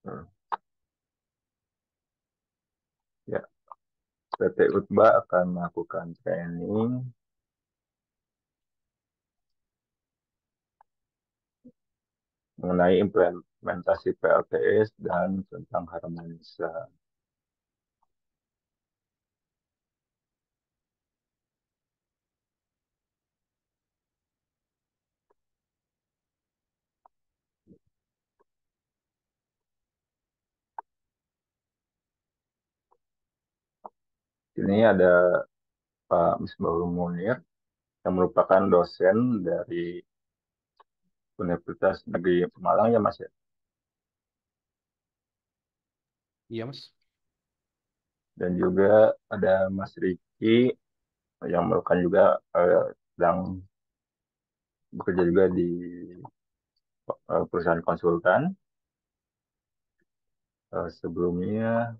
Hmm. Ya, PT Utba akan melakukan training mengenai implementasi PLTS dan tentang harmonisa. Ini ada Pak Misbahul Munir yang merupakan dosen dari Universitas Negeri Pemalang ya Mas ya. Iya, Mas. Dan juga ada Mas Riki yang merupakan juga sedang bekerja juga di perusahaan konsultan. Sebelumnya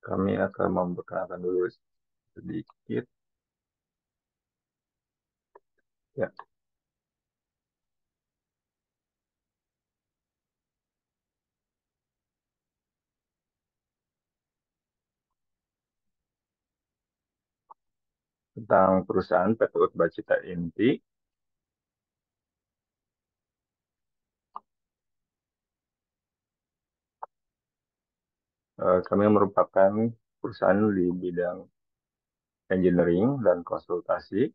kami akan memperkenalkan dulu sedikit ya tentang perusahaan PT Utba Cita Inti. Kami merupakan perusahaan di bidang engineering dan konsultasi.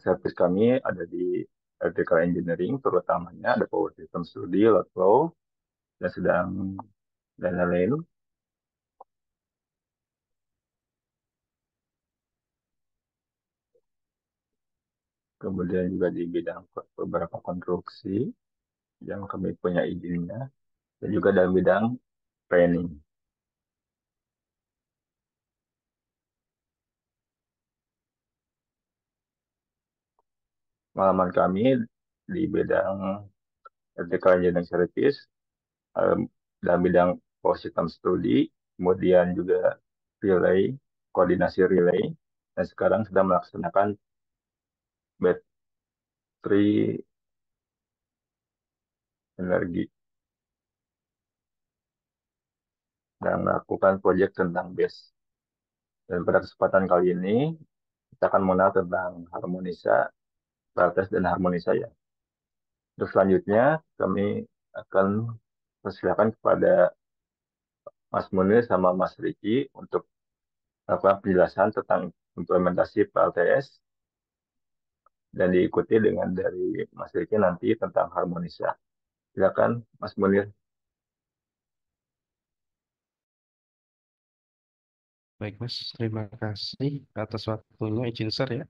Servis kami ada di electrical engineering, terutamanya ada power system studi, load flow, dan sedang dan lain-lain. Kemudian juga di bidang beberapa konstruksi yang kami punya izinnya, dan juga dalam bidang training. Pengalaman kami di bidang electrical engineering service, eh, dalam bidang power system studi, kemudian juga relay, koordinasi relay, dan sekarang sedang melaksanakan battery energi dan melakukan proyek tentang BESS. Dan pada kesempatan kali ini, kita akan mengenal tentang harmonisa, batas dan harmonisa ya. Untuk selanjutnya, kami akan persilakan kepada Mas Munir sama Mas Riki untuk melakukan penjelasan tentang implementasi PLTS dan diikuti dengan dari Mas Riki nanti tentang harmonisa. Silakan Mas Munir. Baik, Mas. Terima kasih atas waktunya. Izin share ya.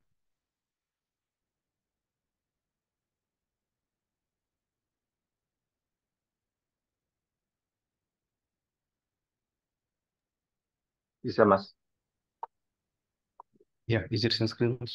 Bisa Mas. Ya, izin share screen, Mas.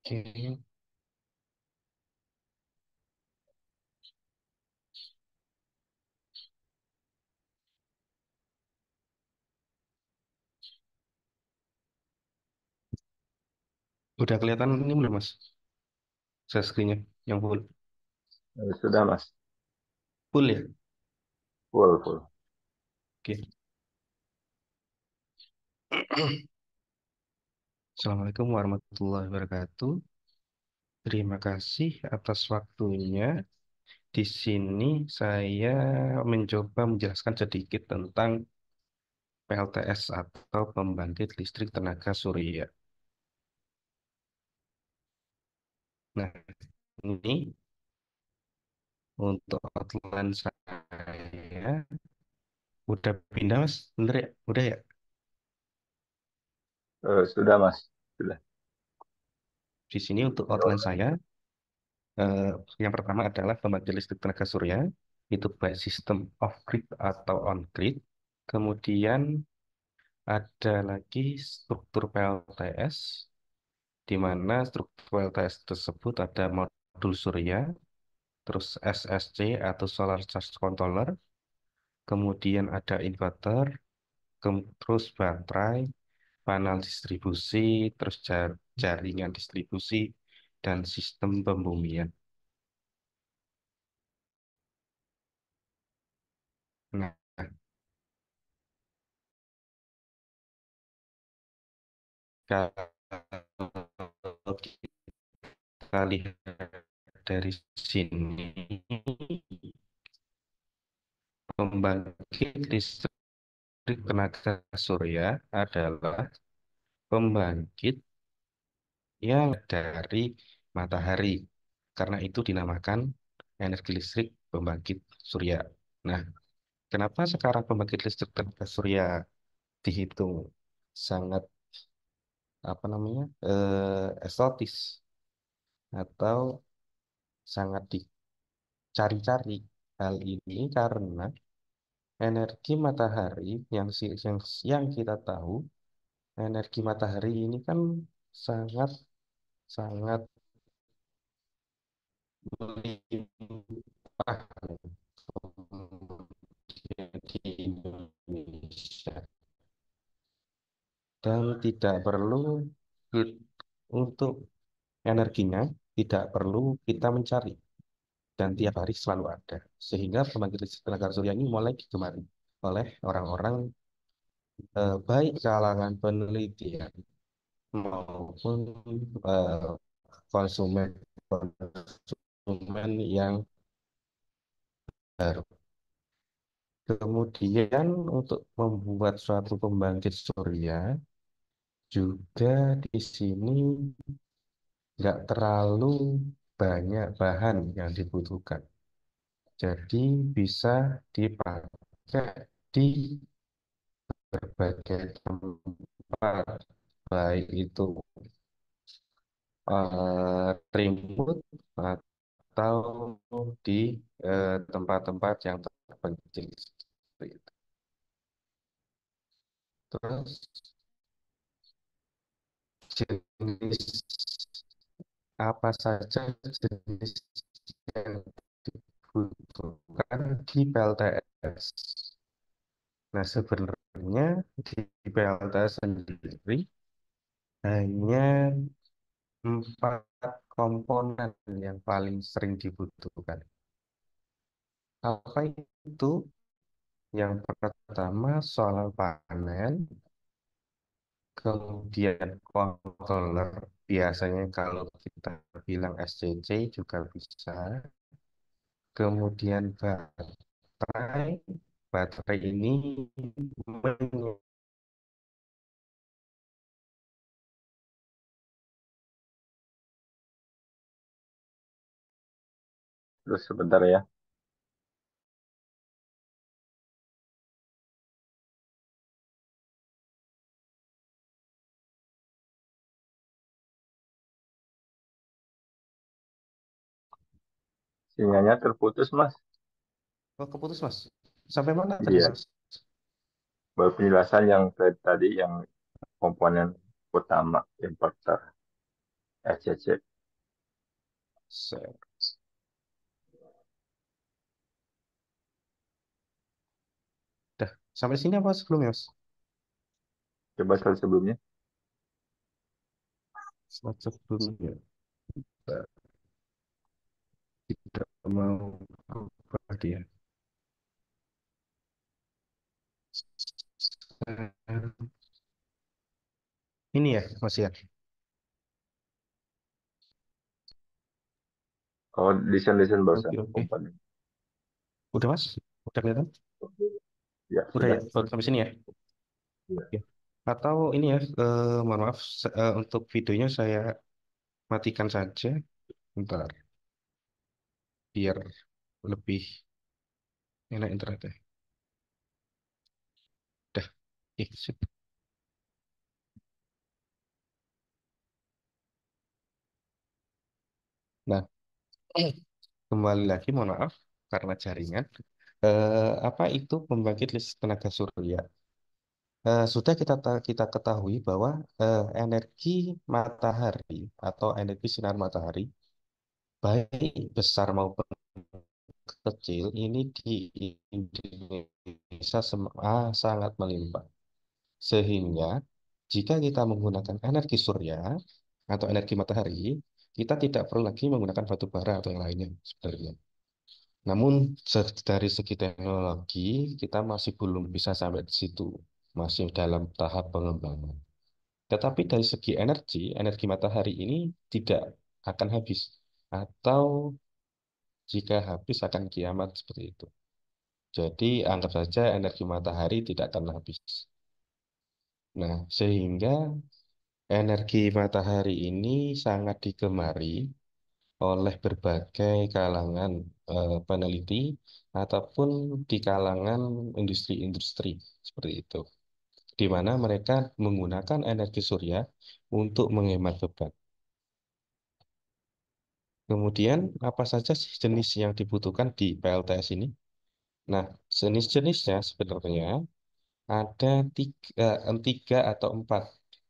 Oke. Udah kelihatan ini belum, Mas? Share screen-nya yang full. Sudah Mas. Full ya? Full, full. Oke. Assalamualaikum warahmatullahi wabarakatuh. Terima kasih atas waktunya. Di sini saya mencoba menjelaskan sedikit tentang PLTS atau pembangkit listrik tenaga surya. Nah, ini untuk outline saya udah pindah Mas, bener ya? Udah ya? Sudah Mas, sudah. Di sini untuk outline saya, eh, yang pertama adalah pembangkit listrik tenaga surya, itu baik sistem off-grid atau on-grid. Kemudian ada lagi struktur PLTS, di mana struktur PLTS tersebut ada modul surya, terus SSC atau Solar Charge Controller, kemudian ada inverter, terus baterai, panel distribusi, terus jaringan distribusi, dan sistem pembumian. Nah, kalau kita lihat dari sini, pembangkit listrik tenaga surya adalah pembangkit yang dari matahari. Karena itu dinamakan energi listrik pembangkit surya. Nah, kenapa sekarang pembangkit listrik tenaga surya dihitung sangat apa namanya eksotis atau sangat dicari-cari? Hal ini karena energi matahari yang kita tahu, energi matahari ini kan sangat sangat melimpah di Indonesia dan tidak perlu untuk energinya tidak perlu kita mencari dan tiap hari selalu ada sehingga pembangkit listrik tenaga surya ini mulai digemari oleh orang-orang baik kalangan peneliti ya, maupun eh, konsumen konsumen yang baru. Kemudian untuk membuat suatu pembangkit surya juga di sini nggak terlalu banyak bahan yang dibutuhkan. Jadi bisa dipakai di berbagai tempat, baik itu remote atau di tempat-tempat yang terpencil. Seperti itu. Terus jenis apa saja jenis yang dibutuhkan di PLTS? Nah, sebenarnya di PLTS sendiri hanya 4 komponen yang paling sering dibutuhkan. Apa itu? Yang pertama solar panel, kemudian controller, biasanya kalau kita bilang SCC juga bisa, kemudian baterai, baterai ini Terus sebentar ya. Sinyalnya terputus Mas. oh, keputus mas. Sampai mana tadi Iya, mas? baru penjelasan yang tadi yang komponen utama inverter SCC. Se- Dah, sampai sini apa sebelumnya mas? Coba sekali sebelumnya. Sebelumnya tidak mau berubah dia. Ini ya mas ya. Oh, desain-desain barusan Oke oke. komponen. Udah mas? Udah kelihatan? Ya, Udah ya, sudah. baru sampai sini ya. Ya. Oke. Atau ini ya, mohon maaf untuk videonya saya matikan saja. Bentar, biar lebih enak internetnya. Dah, sip. Nah, kembali lagi, mohon maaf karena jaringan. Apa itu pembangkit listrik tenaga surya? Sudah kita ketahui bahwa energi matahari atau energi sinar matahari, baik besar maupun kecil, ini di Indonesia sangat melimpah. Sehingga jika kita menggunakan energi surya atau energi matahari, kita tidak perlu lagi menggunakan batu bara atau yang lainnya sebenarnya. Namun dari segi teknologi kita masih belum bisa sampai di situ, masih dalam tahap pengembangan. Tetapi dari segi energi, energi matahari ini tidak akan habis, atau jika habis akan kiamat seperti itu. Jadi anggap saja energi matahari tidak akan habis. Nah, sehingga energi matahari ini sangat digemari oleh berbagai kalangan peneliti ataupun di kalangan industri-industri seperti itu, di mana mereka menggunakan energi surya untuk menghemat beban. Kemudian, apa saja sih jenis yang dibutuhkan di PLTS ini? Nah, jenis-jenisnya sebenarnya ada tiga atau empat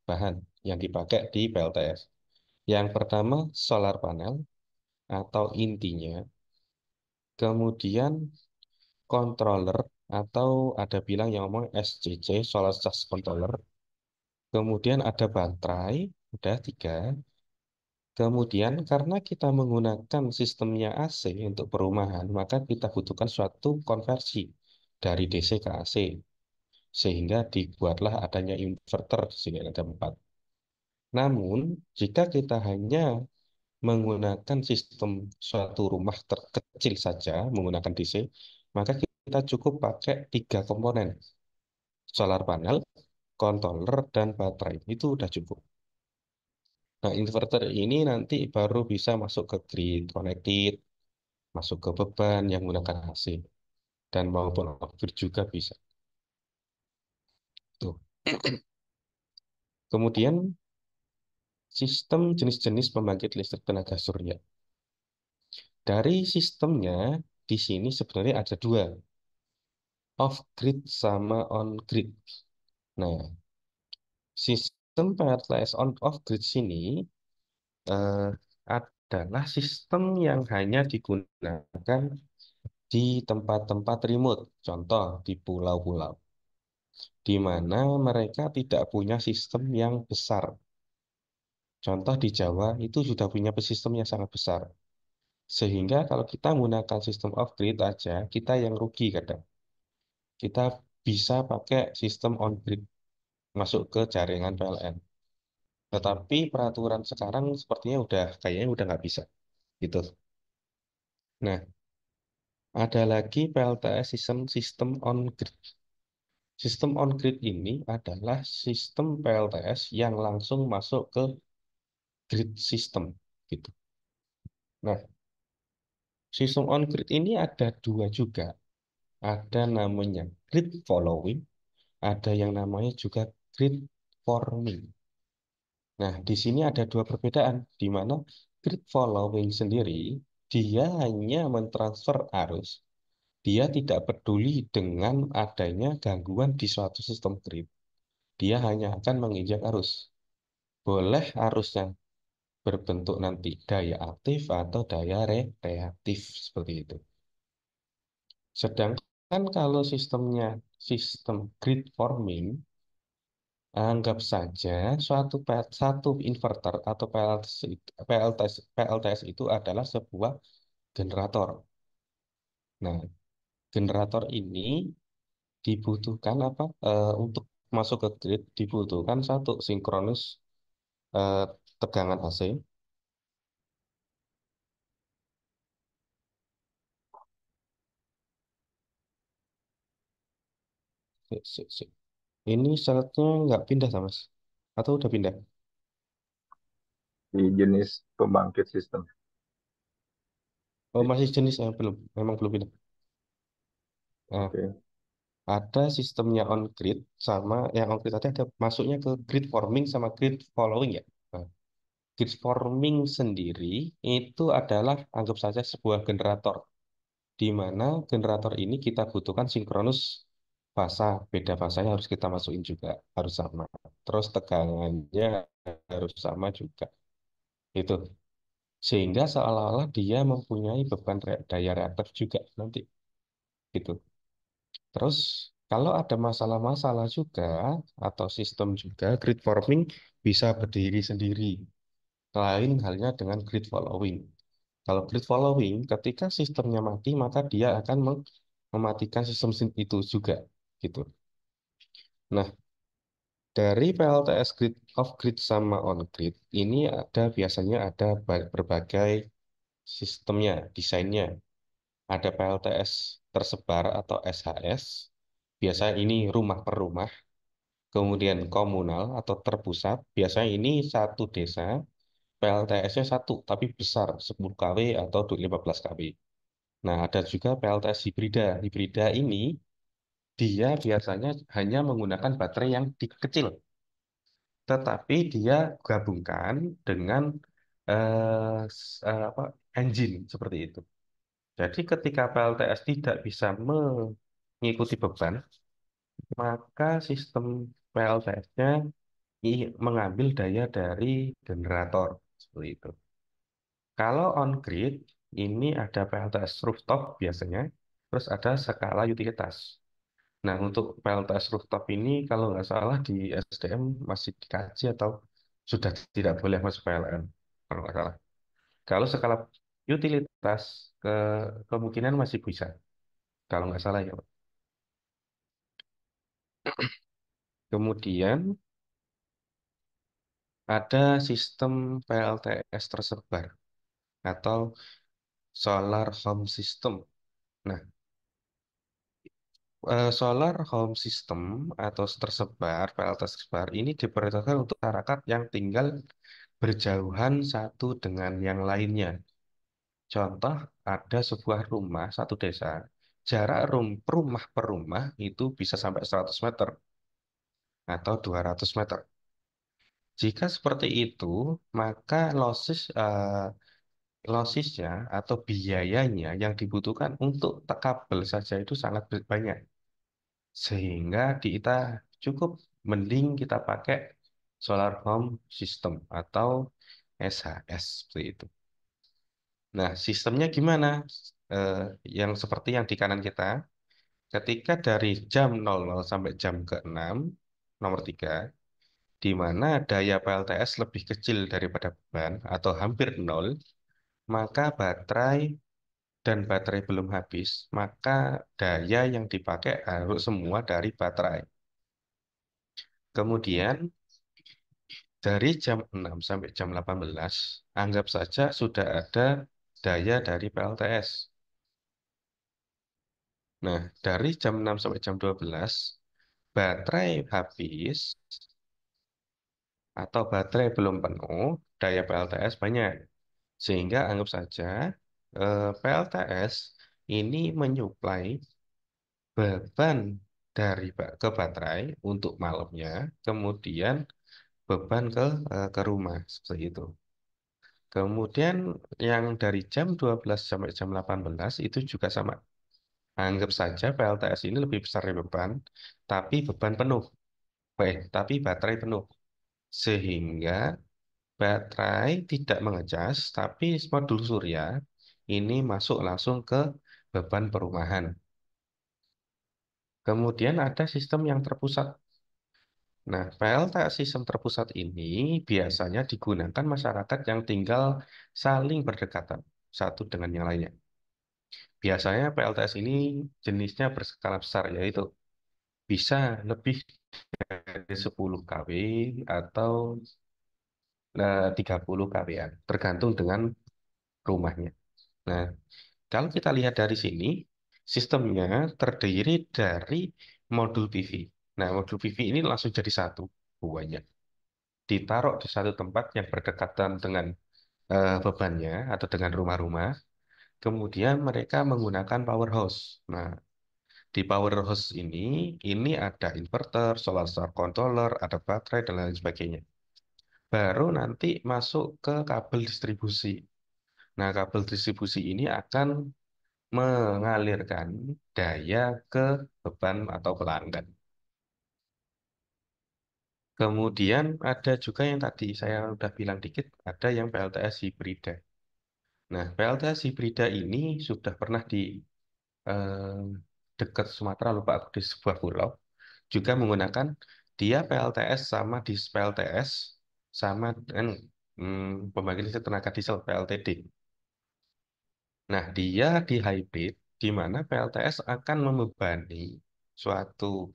bahan yang dipakai di PLTS. Yang pertama, solar panel atau intinya. Kemudian, controller atau ada bilang yang ngomong SCC, Solar Charge Controller. Kemudian ada baterai, udah tiga. Kemudian karena kita menggunakan sistemnya AC untuk perumahan, maka kita butuhkan suatu konversi dari DC ke AC. Sehingga dibuatlah adanya inverter di sini ada empat. Namun, jika kita hanya menggunakan sistem suatu rumah terkecil saja menggunakan DC, maka kita cukup pakai tiga komponen, solar panel, controller, dan baterai. Itu udah cukup. Nah, inverter ini nanti baru bisa masuk ke grid connected, masuk ke beban yang menggunakan AC, dan maupun off-grid juga bisa. Tuh. Kemudian, sistem jenis-jenis pembangkit listrik tenaga surya. Dari sistemnya, di sini sebenarnya ada dua, off-grid sama on-grid. Nah, sistem PLTS on-off-grid sini eh, adalah sistem yang hanya digunakan di tempat-tempat remote, contoh di pulau-pulau, di mana mereka tidak punya sistem yang besar. Contoh di Jawa itu sudah punya sistem yang sangat besar. Sehingga kalau kita menggunakan sistem off-grid aja, kita yang rugi kadang. Kita bisa pakai sistem on-grid masuk ke jaringan PLN. Tetapi peraturan sekarang sepertinya kayaknya udah nggak bisa gitu. Nah, ada lagi PLTS sistem sistem on-grid. Sistem on-grid ini adalah sistem PLTS yang langsung masuk ke grid system gitu. Nah, sistem on-grid ini ada dua juga. Ada namanya grid following, ada yang namanya juga grid forming. Nah, di sini ada dua perbedaan, di mana grid following sendiri, dia hanya mentransfer arus. Dia tidak peduli dengan adanya gangguan di suatu sistem grid. Dia hanya akan menginjak arus. Boleh arus yang berbentuk nanti daya aktif atau daya reaktif seperti itu. Sedangkan kalau sistemnya sistem grid forming, anggap saja satu inverter atau PLTS itu adalah sebuah generator. Nah, generator ini dibutuhkan apa? Untuk masuk ke grid dibutuhkan satu sinkronus eh, tegangan AC. Ini syaratnya nggak pindah, sama Mas? Atau udah pindah? Di jenis pembangkit sistem. Oh, masih jenis belum, memang belum pindah. Nah, Oke. ada sistemnya on grid sama yang on grid tadi ada masuknya ke grid forming sama grid following ya. Nah, grid forming sendiri itu adalah anggap saja sebuah generator di mana generator ini kita butuhkan sinkronus fasa, beda fasanya harus kita masukin juga, harus sama. Terus tegangannya harus sama juga. Itu. Sehingga seolah-olah dia mempunyai beban daya reaktif juga nanti. Gitu. Terus kalau ada masalah-masalah juga atau sistem juga, grid forming bisa berdiri sendiri. Lain halnya dengan grid following. Kalau grid following, ketika sistemnya mati, maka dia akan mematikan sistem itu juga, gitu. Nah, dari PLTS grid off grid sama on grid, ini ada biasanya ada berbagai sistemnya, desainnya. Ada PLTS tersebar atau SHS. Biasanya ini rumah per rumah. Kemudian komunal atau terpusat. Biasanya ini satu desa, PLTS-nya satu, tapi besar, 10 kW atau 15 kW. Nah, ada juga PLTS hibrida. Hibrida ini dia biasanya hanya menggunakan baterai yang kecil, tetapi dia gabungkan dengan apa, engine seperti itu. Jadi ketika PLTS tidak bisa mengikuti beban, maka sistem PLTS-nya mengambil daya dari generator seperti itu. Kalau on grid ini ada PLTS rooftop biasanya, terus ada skala utilitas. Nah, untuk PLTS rooftop ini kalau nggak salah di SDM masih dikaji atau sudah tidak boleh masuk PLN, kalau nggak salah. Kalau skala utilitas ke kemungkinan masih bisa, kalau nggak salah ya, Pak. Kemudian ada sistem PLTS tersebar atau solar home system. Nah, solar home system atau tersebar, PLTS tersebar ini diprioritaskan untuk masyarakat yang tinggal berjauhan satu dengan yang lainnya. Contoh, ada sebuah rumah, satu desa, jarak rumah per rumah itu bisa sampai 100 meter atau 200 meter. Jika seperti itu, maka lossesnya atau biayanya yang dibutuhkan untuk kabel saja itu sangat banyak. Sehingga kita cukup mending kita pakai solar home system atau SHS seperti itu. Nah, sistemnya gimana? Eh, yang seperti yang di kanan kita, ketika dari jam 00 sampai jam ke-6, nomor 3, di mana daya PLTS lebih kecil daripada beban atau hampir nol, maka baterai belum habis, maka daya yang dipakai harus semua dari baterai. Kemudian dari jam 6 sampai jam 18, anggap saja sudah ada daya dari PLTS. Nah, dari jam 6 sampai jam 12, baterai habis atau baterai belum penuh, daya PLTS banyak. Sehingga anggap saja PLTS ini menyuplai beban ke baterai untuk malamnya, kemudian beban ke rumah seperti itu. Kemudian yang dari jam 12 sampai jam 18 itu juga sama. Anggap saja PLTS ini lebih besar dari beban, tapi beban penuh. Tapi baterai penuh. Sehingga baterai tidak mengecas, tapi modul surya ini masuk langsung ke beban perumahan. Kemudian ada sistem yang terpusat. Nah, PLTA sistem terpusat ini biasanya digunakan masyarakat yang tinggal saling berdekatan satu dengan yang lainnya. Biasanya PLTS ini jenisnya berskala besar, yaitu bisa lebih dari 10 kW atau 30 kW-an, tergantung dengan rumahnya. Nah, kalau kita lihat dari sini, sistemnya terdiri dari modul PV. Nah, modul PV ini langsung jadi satu buahnya. Ditaruh di satu tempat yang berdekatan dengan bebannya atau dengan rumah-rumah. Kemudian mereka menggunakan power house. Nah, di power house ini ada inverter, solar star controller, ada baterai, dan lain sebagainya. Baru nanti masuk ke kabel distribusi. Nah, kabel distribusi ini akan mengalirkan daya ke beban atau pelanggan. Kemudian ada juga yang tadi saya udah bilang dikit, ada yang PLTS hibrida. Nah, PLTS hibrida ini sudah pernah di eh, dekat Sumatera, lupa aku, di sebuah pulau, juga menggunakan dia PLTS sama di PLTS sama dengan pembangkit listrik tenaga diesel PLTD. Nah, dia di hybrid di mana PLTS akan membebani suatu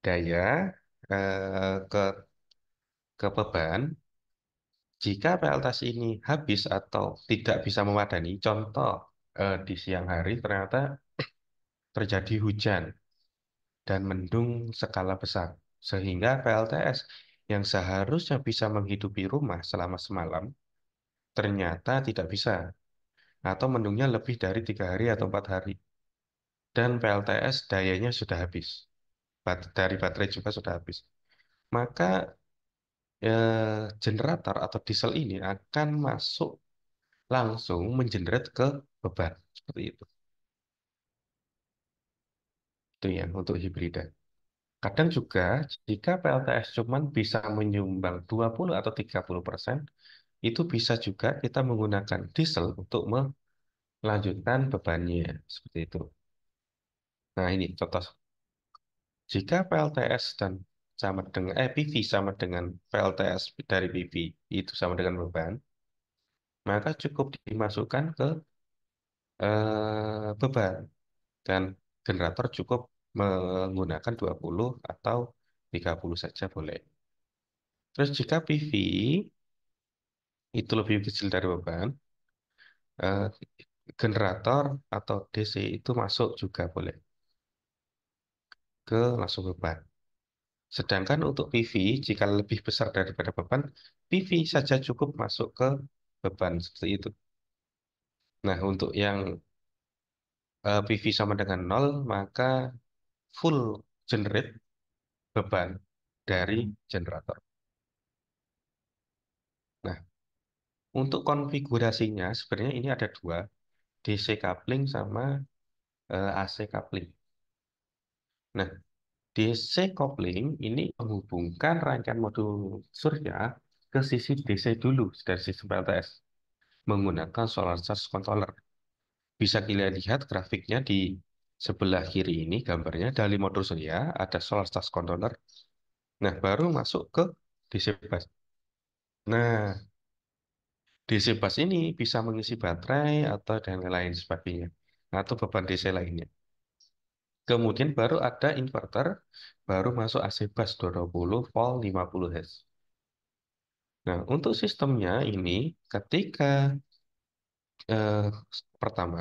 daya ke beban jika PLTS ini habis atau tidak bisa memadani. Contoh di siang hari ternyata terjadi hujan dan mendung skala besar sehingga PLTS yang seharusnya bisa menghidupi rumah selama semalam ternyata tidak bisa atau mendungnya lebih dari 3 hari atau 4 hari dan PLTS dayanya sudah habis. Dari baterai juga sudah habis. Maka generator atau diesel ini akan masuk langsung mengenerate ke beban. Seperti itu. Itu ya untuk hibrida. Kadang juga jika PLTS cuman bisa menyumbang 20 atau 30%, itu bisa juga kita menggunakan diesel untuk melanjutkan bebannya. Seperti itu. Nah ini contoh. Jika PLTS dan sama dengan PV sama dengan PLTS dari PV itu sama dengan beban, maka cukup dimasukkan ke beban dan generator cukup menggunakan 20 atau 30 saja boleh. Terus jika PV itu lebih kecil dari beban, eh, generator atau DC itu masuk juga boleh ke langsung beban. Sedangkan untuk PV jika lebih besar daripada beban, PV saja cukup masuk ke beban seperti itu. Nah, untuk yang PV sama dengan nol, maka full generate beban dari generator. Nah, untuk konfigurasinya sebenarnya ini ada dua, DC coupling sama AC coupling. Nah, DC coupling ini menghubungkan rangkaian modul surya ke sisi DC dulu dari sistem PLTS menggunakan solar charge controller. Bisa kalian lihat grafiknya di sebelah kiri ini gambarnya dari modul surya ada solar charge controller. Nah, baru masuk ke DC bus. Nah, DC bus ini bisa mengisi baterai atau dan lain sebagainya atau beban DC lainnya. Kemudian baru ada inverter, baru masuk AC bus 20 volt 50 Hz. Nah, untuk sistemnya ini ketika eh, pertama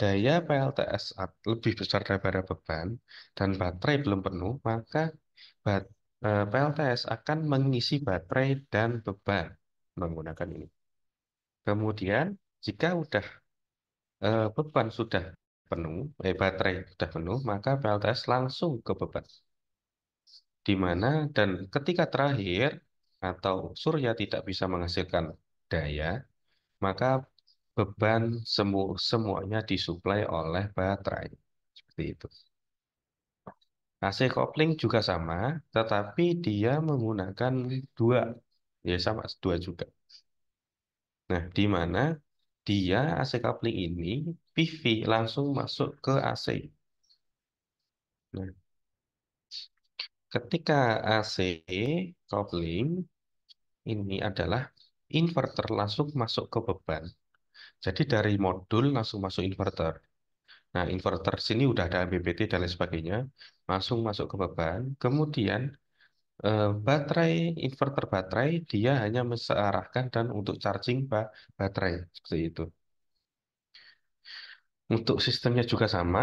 daya PLTS lebih besar daripada beban dan baterai belum penuh, maka PLTS akan mengisi baterai dan beban menggunakan ini. Kemudian jika udah beban sudah penuh, baterai sudah penuh, maka PLTS langsung ke beban. Di mana dan ketika terakhir atau surya tidak bisa menghasilkan daya, maka beban semuanya disuplai oleh baterai. Seperti itu. AC kopling juga sama, tetapi dia menggunakan dua, ya sama dua juga. Nah, di mana dia AC coupling ini PV langsung masuk ke AC. Nah, ketika AC coupling ini adalah inverter langsung masuk ke beban. Jadi dari modul langsung masuk inverter. Nah, inverter sini udah ada MPPT dan lain sebagainya, langsung masuk ke beban. Kemudian baterai, inverter baterai dia hanya mengarahkan dan untuk charging baterai seperti itu. Untuk sistemnya juga sama.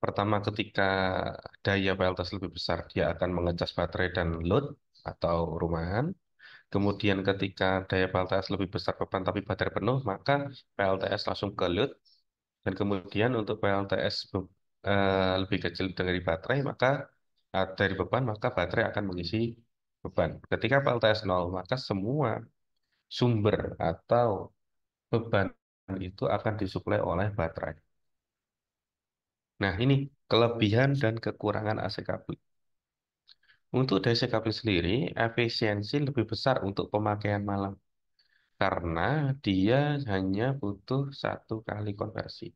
Pertama, ketika daya PLTS lebih besar, dia akan mengecas baterai dan load atau rumahan. Kemudian ketika daya PLTS lebih besar beban tapi baterai penuh, maka PLTS langsung ke load. Dan kemudian untuk PLTS lebih kecil dari baterai, maka dari beban, maka baterai akan mengisi beban. Ketika PLTS 0, maka semua sumber atau beban itu akan disuplai oleh baterai. Nah, ini kelebihan dan kekurangan AC coupling. Untuk DC coupling sendiri, efisiensi lebih besar untuk pemakaian malam karena dia hanya butuh satu kali konversi.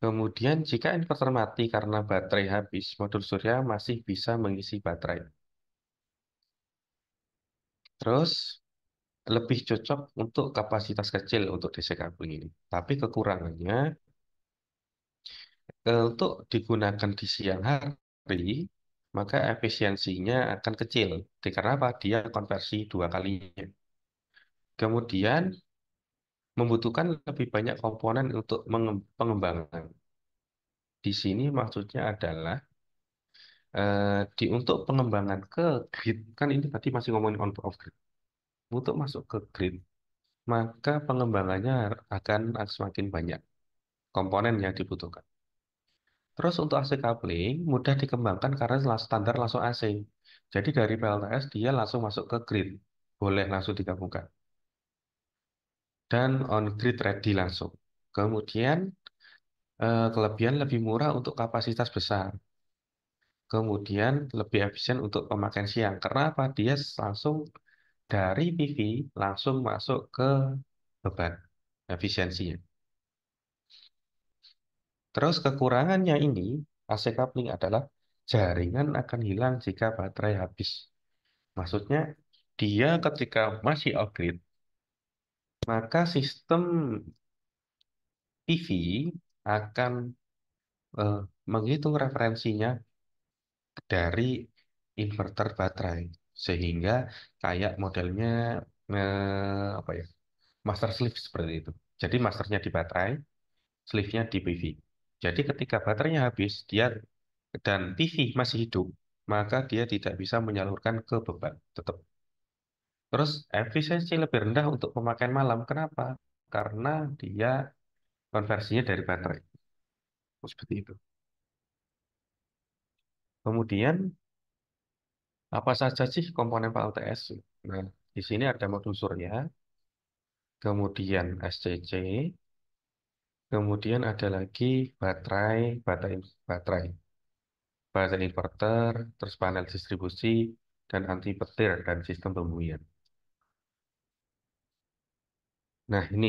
Kemudian, jika inverter mati karena baterai habis, modul surya masih bisa mengisi baterai. Terus, lebih cocok untuk kapasitas kecil untuk DC coupling ini. Tapi kekurangannya, untuk digunakan di siang hari, maka efisiensinya akan kecil. Karena apa? Dia konversi dua kalinya. Kemudian, membutuhkan lebih banyak komponen untuk pengembangan. Di sini maksudnya adalah untuk pengembangan ke grid, kan ini tadi masih ngomongin on off grid. Untuk masuk ke grid, maka pengembangannya akan semakin banyak komponen yang dibutuhkan. Terus untuk AC coupling mudah dikembangkan karena standar langsung AC. Jadi dari PLTS dia langsung masuk ke grid, boleh langsung digabungkan dan on grid ready langsung. Kemudian kelebihan lebih murah untuk kapasitas besar. Kemudian lebih efisien untuk pemakaian siang. Karena apa? Dia langsung dari PV langsung masuk ke beban efisiensinya. Terus kekurangannya ini AC coupling adalah jaringan akan hilang jika baterai habis. Maksudnya dia ketika masih off grid, maka sistem PV akan eh, menghitung referensinya dari inverter baterai sehingga kayak modelnya apa ya, master sleeve seperti itu. Jadi masternya di baterai, sleeve-nya di PV. Jadi ketika baterainya habis, dia dan PV masih hidup, maka dia tidak bisa menyalurkan ke beban. Tetap. Terus efisiensi lebih rendah untuk pemakaian malam. Kenapa? Karena dia konversinya dari baterai. Seperti itu. Kemudian, apa saja sih komponen PLTS? Nah, di sini ada modul surya, kemudian SCC, kemudian ada lagi baterai, baterai inverter, terus panel distribusi, dan anti petir dan sistem pembuian. Nah, ini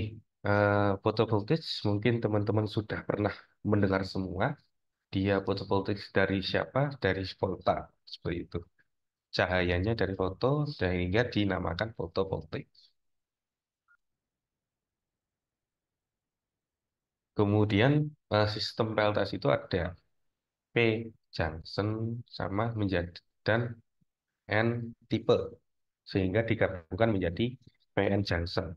photovoltage mungkin teman-teman sudah pernah mendengar semua. Dia photovoltage dari siapa? Dari volta, seperti itu. Cahayanya dari foto sehingga dinamakan photovoltaik. Kemudian sistem PLTS itu ada P junction sama menjadi dan N tipe sehingga digabungkan menjadi PN junction.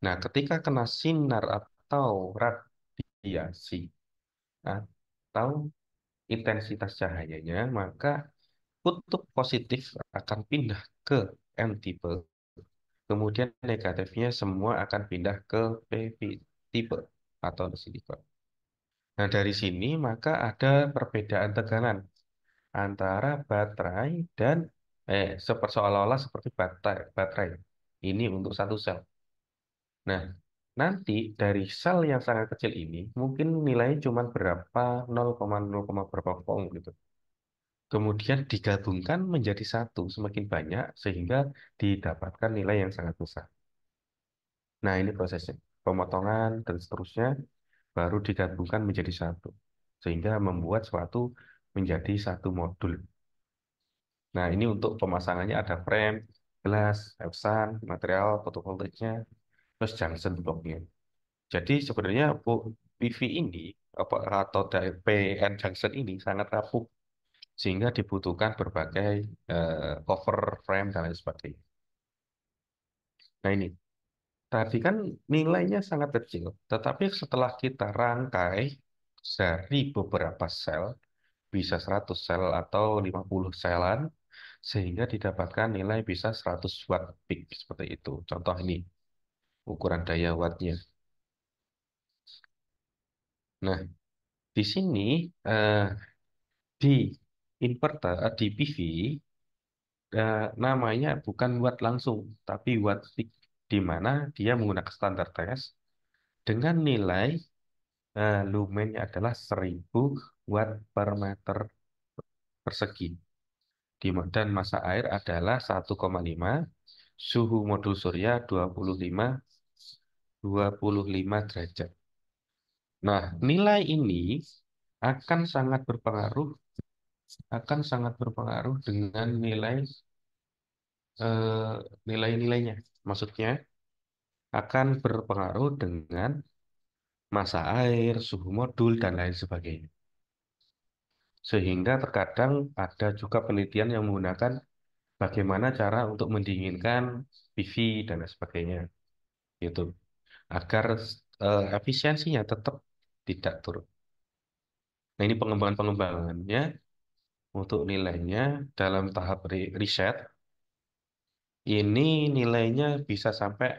Nah, ketika kena sinar atau radiasi atau intensitas cahayanya, maka kutub positif akan pindah ke N tipe. Kemudian negatifnya semua akan pindah ke PV tipe atau silikon. Nah, dari sini maka ada perbedaan tegangan antara baterai dan seolah-olah seperti baterai. Ini untuk satu sel. Nah, nanti dari sel yang sangat kecil ini mungkin nilainya cuma berapa 0,0, berapa volt gitu. Kemudian digabungkan menjadi satu semakin banyak sehingga didapatkan nilai yang sangat besar. Nah, ini prosesnya. Pemotongan dan seterusnya baru digabungkan menjadi satu. Sehingga membuat suatu menjadi satu modul. Nah, ini untuk pemasangannya ada frame, gelas, epsan, material, fotovoltaiknya, terus junction blocknya. Jadi sebenarnya PV ini atau dari PN junction ini sangat rapuh sehingga dibutuhkan berbagai cover frame dan lain sebagainya. Nah, ini tadi kan nilainya sangat kecil, tetapi setelah kita rangkai dari beberapa sel, bisa 100 sel atau 50 selan, sehingga didapatkan nilai bisa 100 watt peak, seperti itu. Contoh ini, ukuran daya wattnya. Nah, di sini eh, di inverter, di PV, namanya bukan watt langsung, tapi watt peak, di mana dia menggunakan standar test dengan nilai lumennya adalah 1000 watt per meter persegi. Dan massa air adalah 1,5, suhu modul surya 25 derajat. Nah, nilai ini akan sangat berpengaruh dengan eh, nilai-nilainya. Maksudnya akan berpengaruh dengan massa air, suhu modul, dan lain sebagainya. Sehingga terkadang ada juga penelitian yang menggunakan bagaimana cara untuk mendinginkan PV dan lain sebagainya. Gitu. Agar efisiensinya tetap tidak turun. Nah, ini pengembangan-pengembangannya untuk nilainya dalam tahap riset. Ini nilainya bisa sampai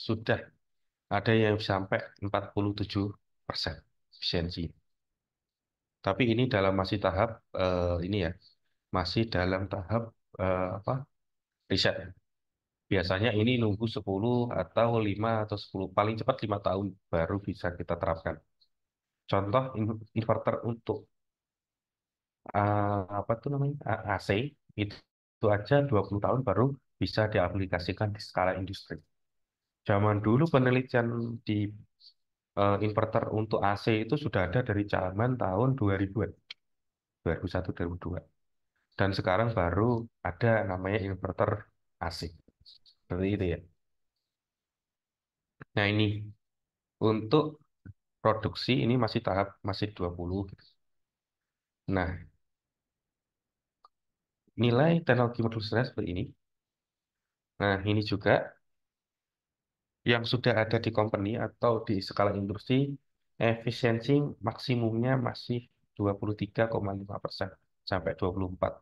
sudah ada yang sampai 47% efisiensi. Tapi ini dalam masih tahap ini ya, masih dalam tahap apa riset. Biasanya ini nunggu 10 atau 5 atau 10 paling cepat 5 tahun baru bisa kita terapkan. Contoh inverter untuk apa tuh namanya AC itu aja 20 tahun baru bisa diaplikasikan di skala industri. Zaman dulu penelitian di inverter untuk AC itu sudah ada dari zaman tahun 2000-an, 2001, 2002. Dan sekarang baru ada namanya inverter AC. Seperti itu ya. Nah ini untuk produksi ini masih tahap masih 20 gitu. Nah, nilai teknologi modul surya seperti ini. Nah, ini juga yang sudah ada di company atau di skala industri, efisiensi maksimumnya masih 23,5% sampai 24.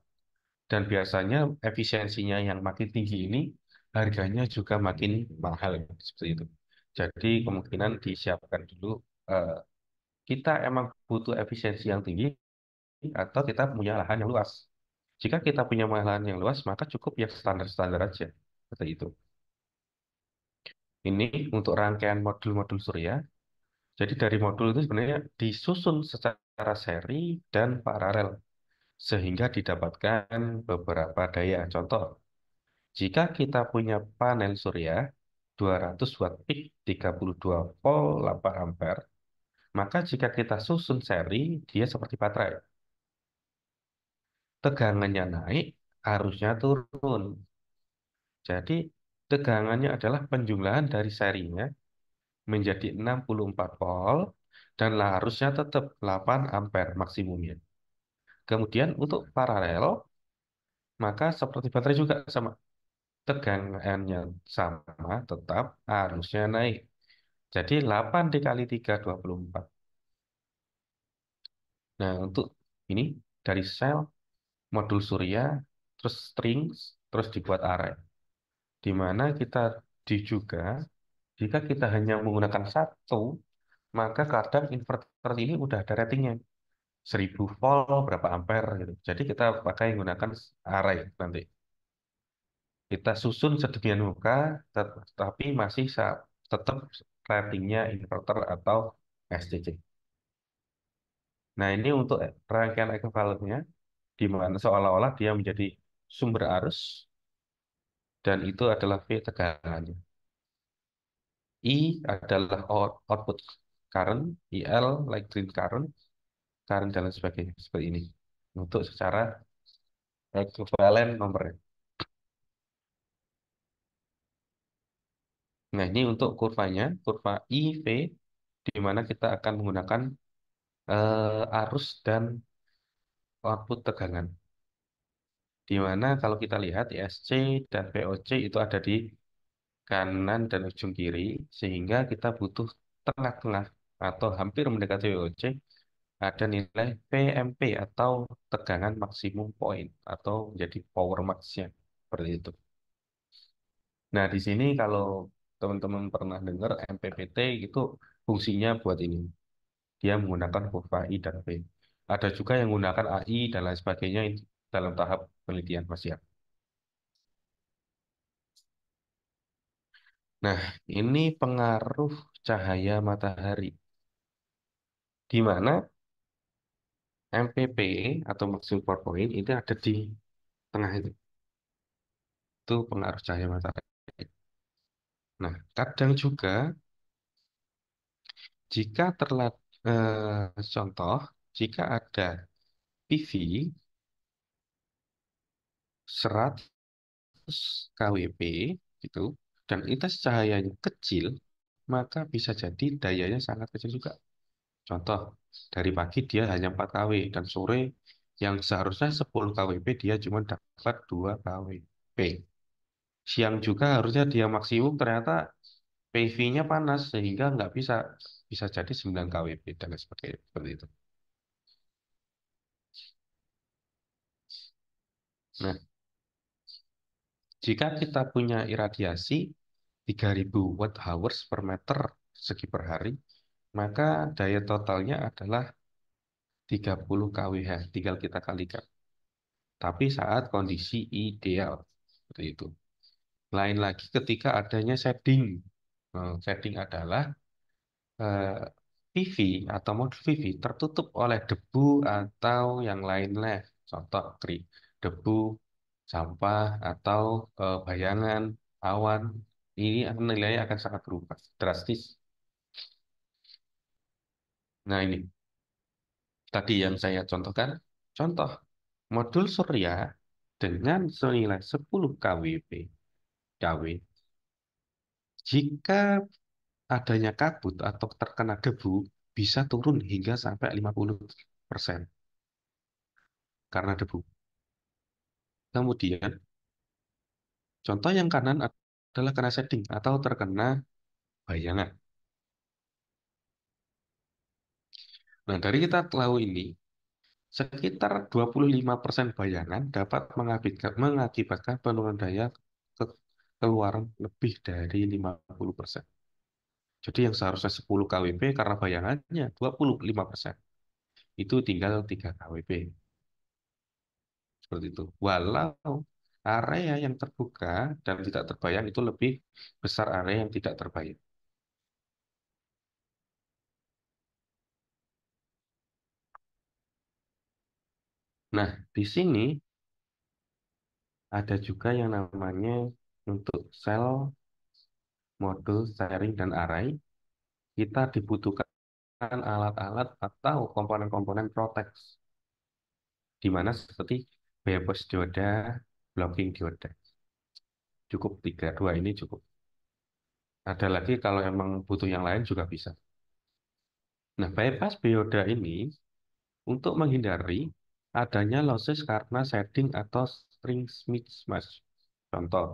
Dan biasanya efisiensinya yang makin tinggi ini, harganya juga makin mahal. Seperti itu. Jadi kemungkinan disiapkan dulu, eh, kita emang butuh efisiensi yang tinggi, atau kita punya lahan yang luas. Jika kita punya lahan yang luas, maka cukup yang standar-standar aja. Seperti itu. Ini untuk rangkaian modul-modul surya. Jadi dari modul itu sebenarnya disusun secara seri dan paralel sehingga didapatkan beberapa daya. Contoh, jika kita punya panel surya 200 watt peak 32 volt 8 ampere, maka jika kita susun seri, dia seperti baterai. Tegangannya naik, arusnya turun. Jadi tegangannya adalah penjumlahan dari serinya menjadi 64 volt dan arusnya tetap 8 ampere maksimumnya. Kemudian untuk paralel, maka seperti baterai juga sama. Tegangannya sama, tetap arusnya naik. Jadi 8 dikali 3, 24. Nah, untuk ini dari sel, modul surya, terus string, terus dibuat array. Di mana kita juga, jika kita hanya menggunakan satu, maka kadang inverter ini udah ada ratingnya. 1000 volt berapa ampere gitu. Jadi kita pakai menggunakan array nanti. Kita susun sedemikian rupa, tapi masih tetap ratingnya inverter atau STC. Nah ini untuk rangkaian ekuivalennya, di mana seolah-olah dia menjadi sumber arus, dan itu adalah V tegangannya. I adalah output current, IL like green current, dan lain sebagainya. Seperti ini. Untuk secara ekuivalen nomornya. Nah, ini untuk kurvanya, kurva IV, di mana kita akan menggunakan arus dan output tegangan. Di mana kalau kita lihat ISC dan VOC itu ada di kanan dan ujung kiri, sehingga kita butuh tengah-tengah atau hampir mendekati VOC, ada nilai PMP atau tegangan maksimum point atau menjadi power max-nya. Seperti itu. Nah, di sini kalau teman-teman pernah dengar MPPT itu fungsinya buat ini. dia menggunakan kurva I dan P. Ada juga yang menggunakan AI dan lain sebagainya dalam tahap penelitian masih ada. Nah, ini pengaruh cahaya matahari, di mana MPP atau maximum power point itu ada di tengah itu. Itu pengaruh cahaya matahari. Nah, kadang juga jika contoh, jika ada PV 100 kWp gitu, dan intensitas cahayanya kecil, maka bisa jadi dayanya sangat kecil juga. Contoh, dari pagi dia hanya 4 kW, dan sore yang seharusnya 10 kWp dia cuma dapat 2 kWp. Siang juga harusnya dia maksimum, ternyata PV-nya panas sehingga nggak bisa bisa jadi 9 kWp dan lain sebagainya seperti itu. Nah, jika kita punya iradiasi 3000 watt hours per meter segi per hari, maka daya totalnya adalah 30 kWh, tinggal kita kalikan. Tapi saat kondisi ideal, seperti itu. Lain lagi ketika adanya shading. Shading adalah eh, PV atau modul PV tertutup oleh debu atau yang lainnya. Contoh, debu, sampah, atau bayangan, awan. Ini nilainya akan sangat berubah, drastis. Nah, ini tadi yang saya contohkan. Contoh, modul surya dengan senilai 10 kWp, kW. Jika adanya kabut atau terkena debu, bisa turun hingga sampai 50% karena debu. Kemudian, contoh yang kanan adalah kena shading atau terkena bayangan. Nah, dari kita tahu ini, sekitar 25% bayangan dapat mengakibatkan penurunan daya keluaran lebih dari 50%. Jadi yang seharusnya 10 kWp karena bayangannya 25%. Itu tinggal 3 kWp. Seperti itu. Walau area yang terbuka dan tidak terbayang itu lebih besar area yang tidak terbayang. Nah, di sini ada juga yang namanya untuk sel, modul, sharing, dan array. Kita dibutuhkan alat-alat atau komponen-komponen protek, di mana seperti bypass dioda, blocking dioda. Cukup tiga, dua ini cukup. Ada lagi kalau emang butuh yang lain juga bisa. Nah, bypass dioda ini untuk menghindari adanya losses karena shading atau string mismatch. Contoh,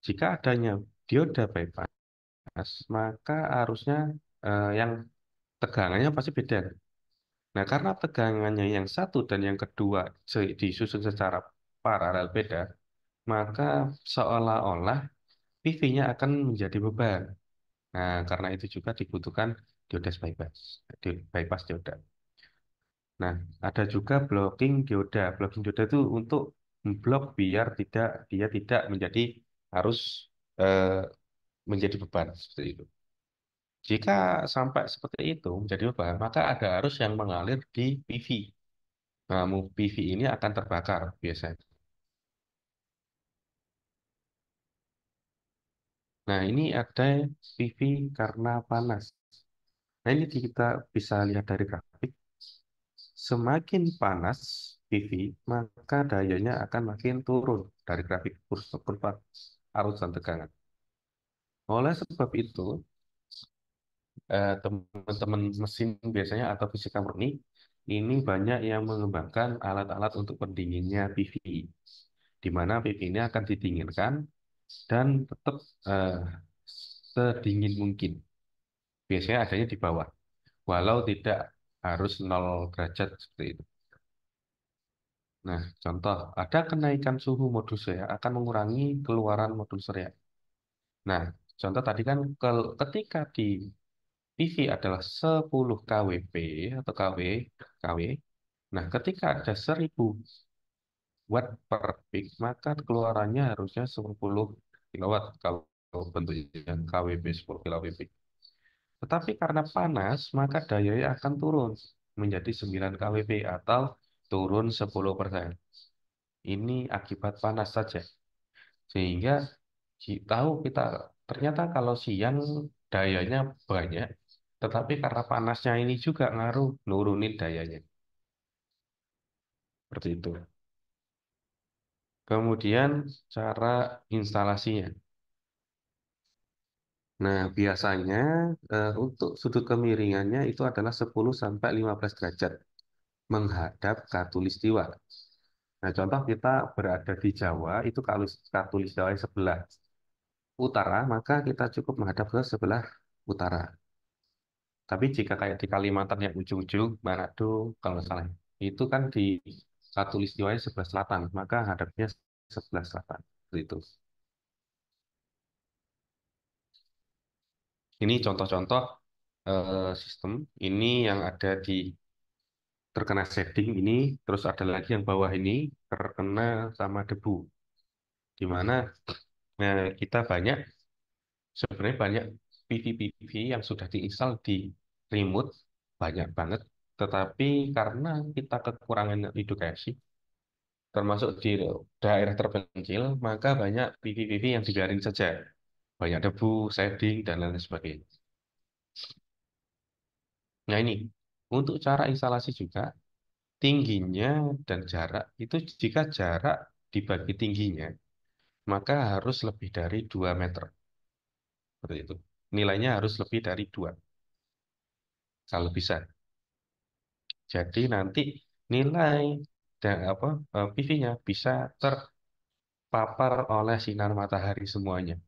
jika adanya dioda bypass, maka arusnya yang tegangannya pasti beda. Nah, karena tegangannya yang satu dan yang kedua disusun secara paralel beda, maka seolah-olah PV-nya akan menjadi beban. Nah, karena itu juga dibutuhkan dioda bypass, bypass dioda. Nah, ada juga blocking dioda. Blocking dioda itu untuk memblok biar dia tidak harus eh, menjadi beban seperti itu. Jika sampai seperti itu menjadi beban, maka ada arus yang mengalir di PV. Nah, PV ini akan terbakar biasanya. Nah, ini ada PV karena panas. Nah, ini kita bisa lihat dari grafik. Semakin panas PV, maka dayanya akan makin turun dari grafik kurva arus dan tegangan. Oleh sebab itu, teman-teman mesin biasanya atau fisika murni ini banyak yang mengembangkan alat-alat untuk pendinginnya PV, di mana PV ini akan didinginkan dan tetap eh, sedingin mungkin. Biasanya adanya di bawah, walau tidak harus 0 derajat seperti itu. Nah, contoh, ada kenaikan suhu modul surya akan mengurangi keluaran modul surya. Nah, contoh tadi kan ketika PV adalah 10 kWp atau kW. Nah, ketika ada 1000 watt per peak, maka keluarannya harusnya 10 kilowatt kalau bentuknya kWp 10 kWp. Tetapi karena panas, maka dayanya akan turun menjadi 9 kWp atau turun 10%. Ini akibat panas saja. Sehingga tahu kita ternyata kalau siang dayanya banyak, tetapi karena panasnya ini juga ngaruh nurunin dayanya. Seperti itu. Kemudian cara instalasinya. Nah, biasanya untuk sudut kemiringannya itu adalah 10 sampai 15 derajat menghadap khatulistiwa. Nah, contoh kita berada di Jawa, itu kalau khatulistiwa sebelah utara, maka kita cukup menghadap ke sebelah utara. Tapi jika kayak di Kalimantan yang ujung-ujung, Manado, kalau nggak salah, itu kan di khatulistiwanya sebelah selatan, maka hadapnya sebelah selatan. Seperti itu. Ini contoh-contoh sistem. Ini yang ada di terkena shading ini, terus ada lagi yang bawah ini terkena sama debu. Di mana kita sebenarnya banyak PV-PV yang sudah diinstal di remote, banyak banget. Tetapi karena kita kekurangan edukasi, termasuk di daerah terpencil, maka banyak PV-PV yang dibiarin saja. Banyak debu, shading, dan lain sebagainya. Nah ini, untuk cara instalasi juga, tingginya dan jarak, itu jika jarak dibagi tingginya, maka harus lebih dari 2 meter. Seperti itu. Nilainya harus lebih dari 2, kalau bisa. Jadi nanti nilai dan PV-nya bisa terpapar oleh sinar matahari semuanya.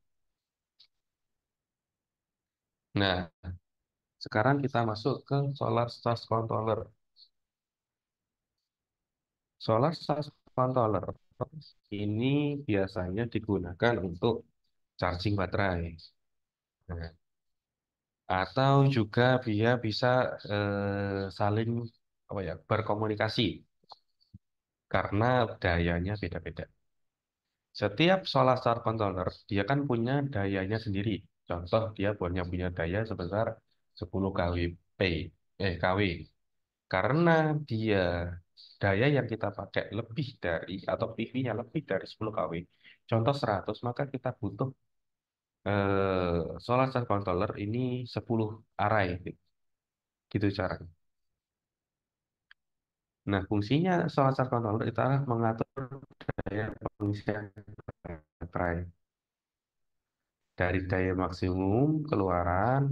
Nah, sekarang kita masuk ke solar charge controller. Solar charge controller ini biasanya digunakan untuk charging baterai. Nah, atau juga dia bisa saling berkomunikasi karena dayanya beda-beda. Setiap solar charge controller dia kan punya dayanya sendiri. Contoh dia punya daya sebesar 10 kW. Karena dia daya yang kita pakai lebih dari atau PV-nya lebih dari 10 kW, contoh 100, maka kita butuh solar charge controller ini 10 array gitu caranya. Nah, fungsinya solar charge controller itu adalah mengatur daya pengisian baterai dari daya maksimum keluaran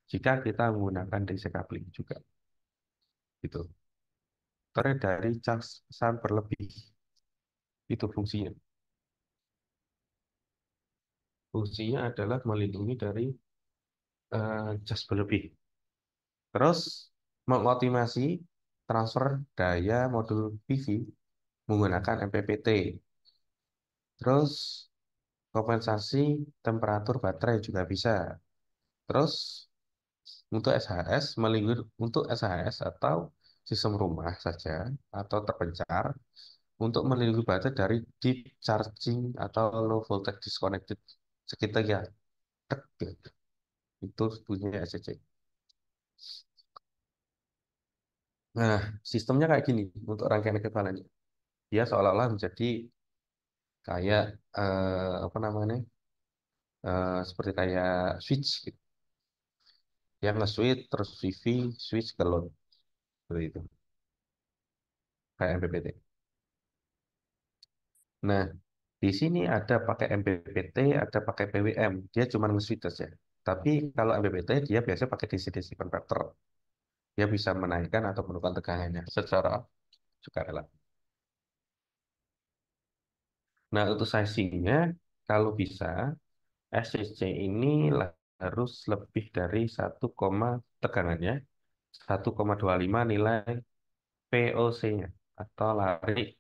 jika kita menggunakan DC coupling juga gitu. Terus dari cas besar berlebih itu fungsinya. Fungsinya adalah melindungi dari cas berlebih. Terus mengoptimasi transfer daya modul PV menggunakan MPPT. Terus kompensasi temperatur baterai juga bisa. Terus untuk SHS, untuk SHS atau sistem rumah saja atau terpencar untuk melindungi baterai dari deep charging atau low voltage disconnected segitiga. Tek, gitu. Itu punya SCC. Nah, sistemnya kayak gini untuk rangkaian ekuivalennya. Dia seolah-olah menjadi kayak apa namanya, seperti kayak switch gitu. Yang nge-switch terus PV switch ke load seperti itu kayak MPPT. Nah, di sini ada pakai MPPT, ada pakai PWM. Dia cuma nge-switch saja. Tapi kalau MPPT dia biasa pakai DC-DC converter. Dia bisa menaikkan atau menurunkan tegangannya secara sukarela. Nah, untuk sizingnya kalau bisa SCC ini harus lebih dari 1, tegangannya 1,25 nilai VOC-nya atau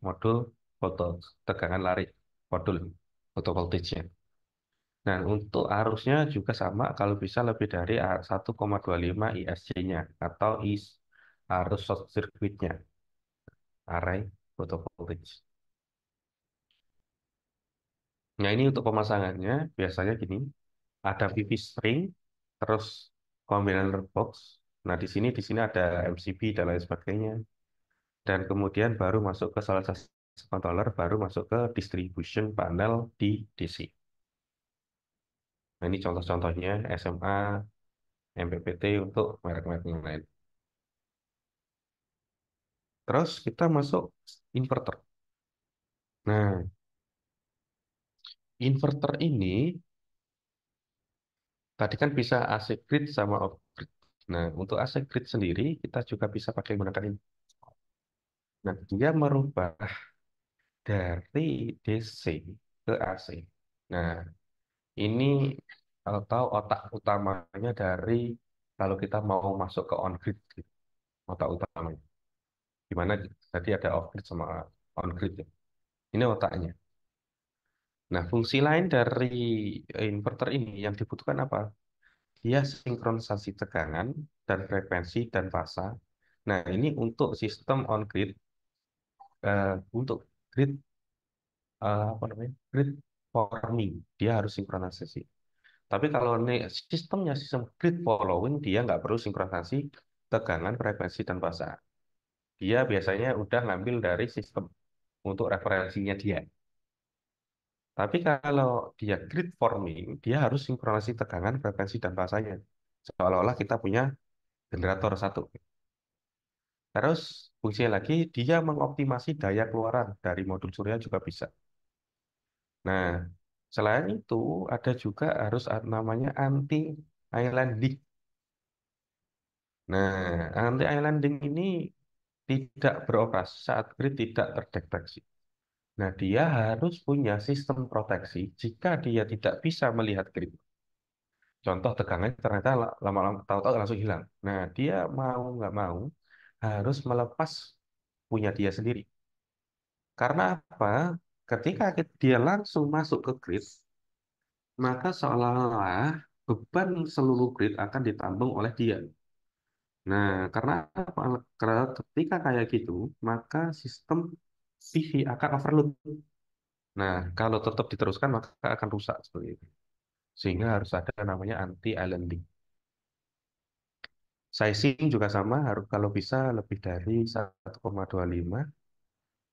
modul voltage, tegangan lari modul atau voltage-nya. Nah, untuk arusnya juga sama kalau bisa lebih dari 1,25 ISC-nya atau arus short circuit-nya, array photovoltage. Nah, ini untuk pemasangannya biasanya gini, ada PV string, terus combiner box. Nah, di sini ada MCB dan lain sebagainya. Dan kemudian baru masuk ke salah satu controller, baru masuk ke distribution panel di DC. Nah, ini contoh-contohnya SMA, MPPT untuk merek-merek yang lain. Terus kita masuk inverter. Nah, inverter ini tadi kan bisa AC grid sama off grid. Nah, untuk AC grid sendiri kita juga bisa pakai menggunakan ini. Nah, dia merubah dari DC ke AC. Nah, ini kalau tahu otak utamanya dari kalau kita mau masuk ke on grid, gitu. Otak utamanya. Gimana? Tadi ada off grid sama on grid ya. Ini otaknya. Nah, fungsi lain dari inverter ini yang dibutuhkan apa? Dia sinkronisasi tegangan dan frekuensi dan fasa. Nah, ini untuk sistem on grid, untuk grid apa namanya? Grid forming, dia harus sinkronisasi. Tapi kalau ini sistemnya sistem grid following, dia nggak perlu sinkronisasi tegangan, frekuensi dan fasa. Dia biasanya udah ngambil dari sistem untuk referensinya dia. Tapi kalau dia grid forming, dia harus sinkronisasi tegangan, frekuensi dan fasanya. Seolah-olah kita punya generator satu. Terus fungsinya lagi, dia mengoptimasi daya keluaran dari modul surya juga bisa. Nah, selain itu ada juga harus namanya anti islanding. Nah, anti islanding ini tidak beroperasi saat grid tidak terdeteksi. Nah, dia harus punya sistem proteksi jika dia tidak bisa melihat grid. Contoh tegangannya ternyata lama-lama tahu-tahu langsung hilang. Nah, dia mau nggak mau harus melepas punya dia sendiri. Karena apa? Ketika dia langsung masuk ke grid, maka seolah-olah beban seluruh grid akan ditanggung oleh dia. Nah, karena apa? Karena ketika kayak gitu, maka sistem PV akan overload. Nah, kalau tetap diteruskan, maka akan rusak seperti itu. Sehingga harus ada namanya anti-islanding. Sizing juga sama, harus kalau bisa lebih dari 1,25.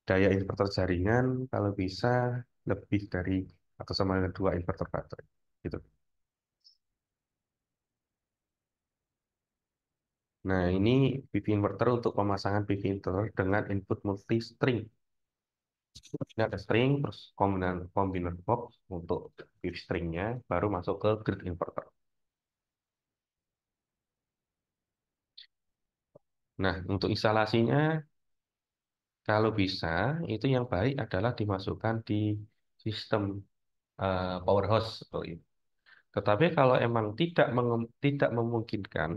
Daya inverter jaringan kalau bisa lebih dari atau sama dengan 2 inverter baterai. Gitu. Nah, ini PV inverter untuk pemasangan PV inverter dengan input multi string. Ini ada string, terus combiner box untuk PV stringnya, baru masuk ke grid inverter. Nah, untuk instalasinya, kalau bisa, itu yang baik adalah dimasukkan di sistem powerhouse seperti itu. Tetapi kalau emang tidak memungkinkan,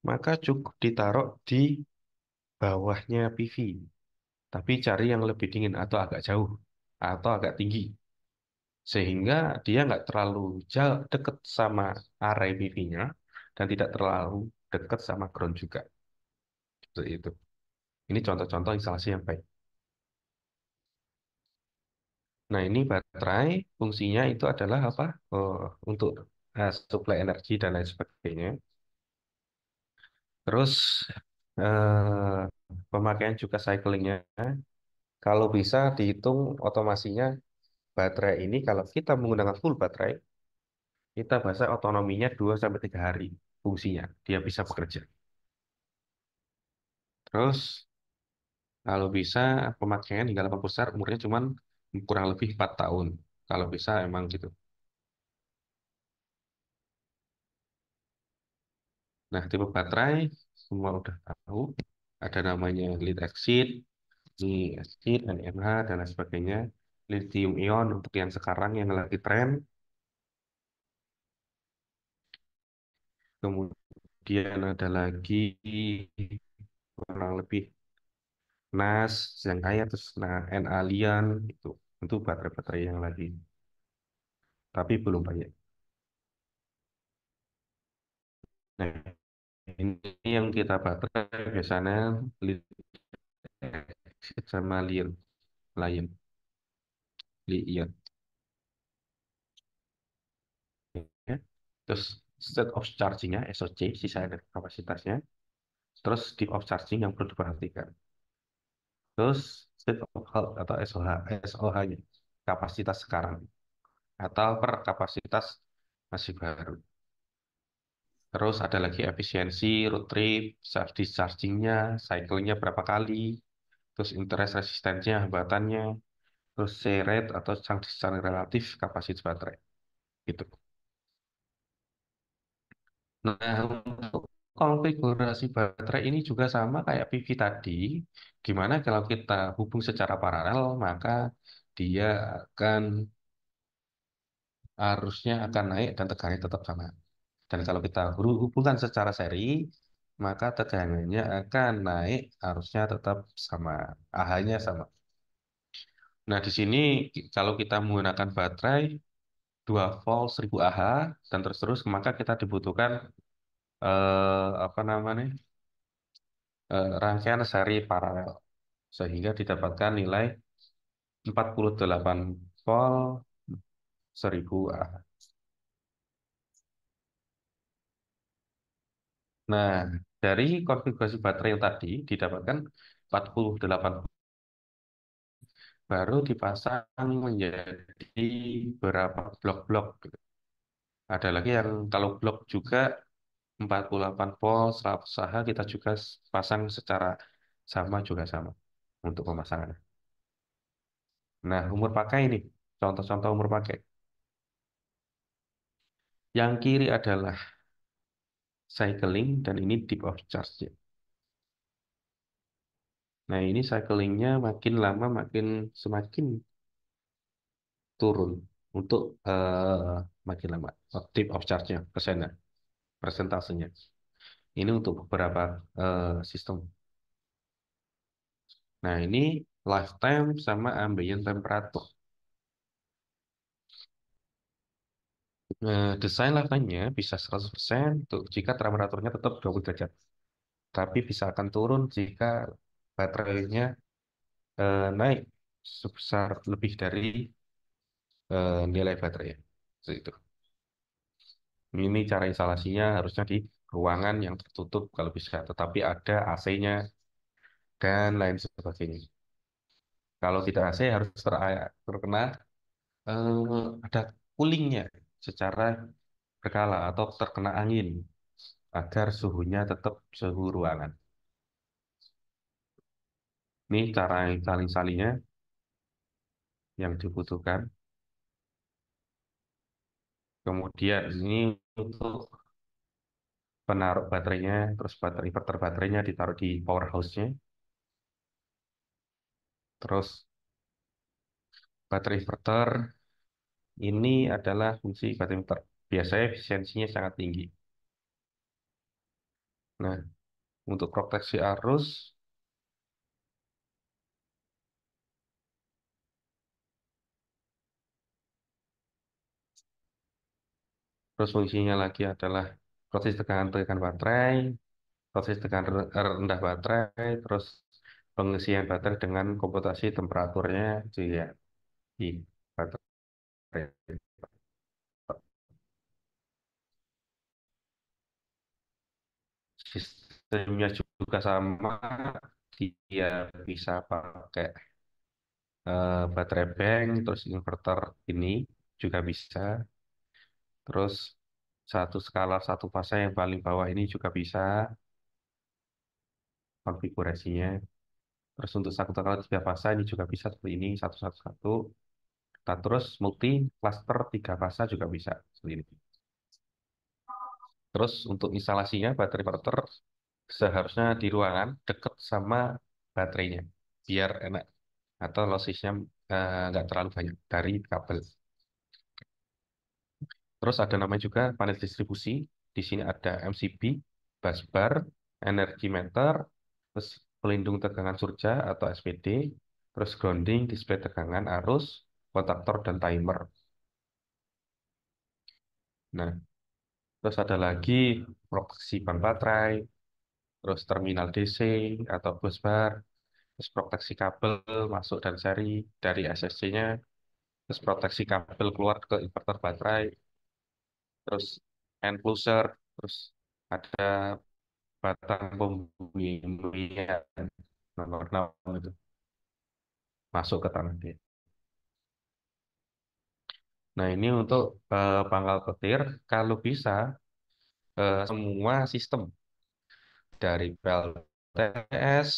maka cukup ditaruh di bawahnya PV. Tapi cari yang lebih dingin atau agak jauh atau agak tinggi. Sehingga dia nggak terlalu jauh dekat sama array PV-nya dan tidak terlalu dekat sama ground juga. Seperti itu. Ini contoh-contoh instalasi yang baik. Nah, ini baterai fungsinya itu adalah apa? Oh, untuk suplai energi dan lain sebagainya. Terus pemakaian juga cyclingnya. Kalau bisa dihitung otomasinya baterai ini kalau kita menggunakan full baterai, kita bahasa otonominya 2 sampai 3 hari fungsinya. Dia bisa bekerja. Terus kalau bisa pemakaian hingga 80 besar umurnya cuma kurang lebih 4 tahun. Kalau bisa emang gitu. Nah, tipe baterai semua udah tahu. Ada namanya lead acid, ini acid, NMH, dan lain sebagainya. Lithium ion untuk yang sekarang yang lagi tren. Kemudian ada lagi kurang lebih NAS yang kaya terus nah N-Alien itu baterai-baterai yang lagi tapi belum banyak. Nah, ini yang kita baterai biasanya sama lion, ion. Ya. Terus state of charging-nya SOC, sisa energi kapasitasnya. Terus deep of charging yang perlu diperhatikan. Terus state of health atau SOH-nya, kapasitas sekarang atau per kapasitas masih baru. Terus ada lagi efisiensi, road trip, self discharging-nya, cycle-nya berapa kali, terus interest resistennya, hambatannya, terus C rate atau charge discharge relatif kapasitas baterai. Gitu. Nah, untuk konfigurasi baterai ini juga sama kayak PV tadi, di mana kalau kita hubung secara paralel, maka dia akan arusnya akan naik dan tegangannya tetap sama. Dan kalau kita hubungkan secara seri, maka tegangannya akan naik, arusnya tetap sama, AH-nya sama. Nah, di sini kalau kita menggunakan baterai 2 volt 1000 Ah dan terus-terus, maka kita dibutuhkan apa namanya? Rangkaian seri paralel sehingga didapatkan nilai 48 volt 1000 Ah. Nah, dari konfigurasi baterai yang tadi didapatkan 48 baru dipasang menjadi beberapa blok-blok gitu. Ada lagi yang kalau blok juga 48 volt 100 Ah kita juga pasang secara sama juga sama untuk pemasangan. Nah, umur pakai ini contoh-contoh umur pakai. Yang kiri adalah cycling dan ini deep of charge. Nah, ini cyclingnya makin lama makin semakin turun untuk makin lama. Deep of charge-nya persennya, persentasenya. Ini untuk beberapa sistem. Nah, ini lifetime sama ambient temperature. Desain lifetime-nya bisa 100% untuk jika temperaturnya tetap 20 derajat. Tapi bisa akan turun jika baterainya naik sebesar lebih dari nilai baterai. Seperti itu. Ini cara instalasinya harusnya di ruangan yang tertutup kalau bisa, tetapi ada AC-nya dan lain sebagainya. Kalau tidak AC harus terkena ada coolingnya secara berkala atau terkena angin agar suhunya tetap suhu ruangan. Ini cara installasinya yang dibutuhkan. Kemudian ini untuk penaruh baterainya, terus baterai inverter baterainya ditaruh di power house-nya. Terus baterai inverter ini adalah fungsi baterai inverter. Biasanya efisiensinya sangat tinggi. Nah, untuk proteksi arus, terus fungsinya lagi adalah proses tegangan baterai, proses tegangan rendah baterai, terus pengisian baterai dengan komputasi temperaturnya juga di baterai. Sistemnya juga sama, dia bisa pakai baterai bank, terus inverter ini juga bisa. Terus satu skala satu fase yang paling bawah ini juga bisa konfigurasinya. Terus untuk satu skala tiga fase ini juga bisa seperti ini satu satu satu. Nah, terus multi cluster tiga fase juga bisa seperti ini. Terus untuk instalasinya baterai inverter seharusnya di ruangan dekat sama baterainya biar enak atau lossesnya nggak terlalu banyak dari kabel. Terus ada namanya juga panel distribusi. Di sini ada MCB, busbar, energi meter, terus pelindung tegangan surja atau SPD, terus grounding, display tegangan arus, kontaktor dan timer. Nah, terus ada lagi proteksi ban baterai, terus terminal DC atau bus bar, terus proteksi kabel masuk dan seri dari SSC-nya, terus proteksi kabel keluar ke inverter baterai, terus enclosure, terus ada batang pembumian nomor 6 itu masuk ke tanah dia. Nah, ini untuk pangkal petir, kalau bisa semua sistem dari PLTS,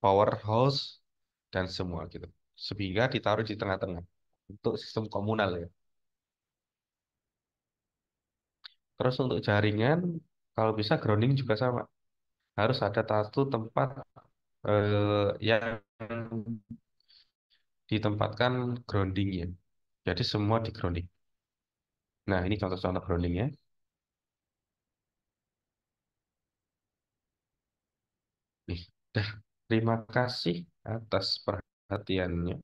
powerhouse, dan semua gitu. Sehingga ditaruh di tengah-tengah untuk sistem komunal ya. Terus untuk jaringan, kalau bisa grounding juga sama. Harus ada satu tempat yang ditempatkan groundingnya. Jadi semua di grounding. Nah, ini contoh-contoh groundingnya. Nih, dah. Terima kasih atas perhatiannya.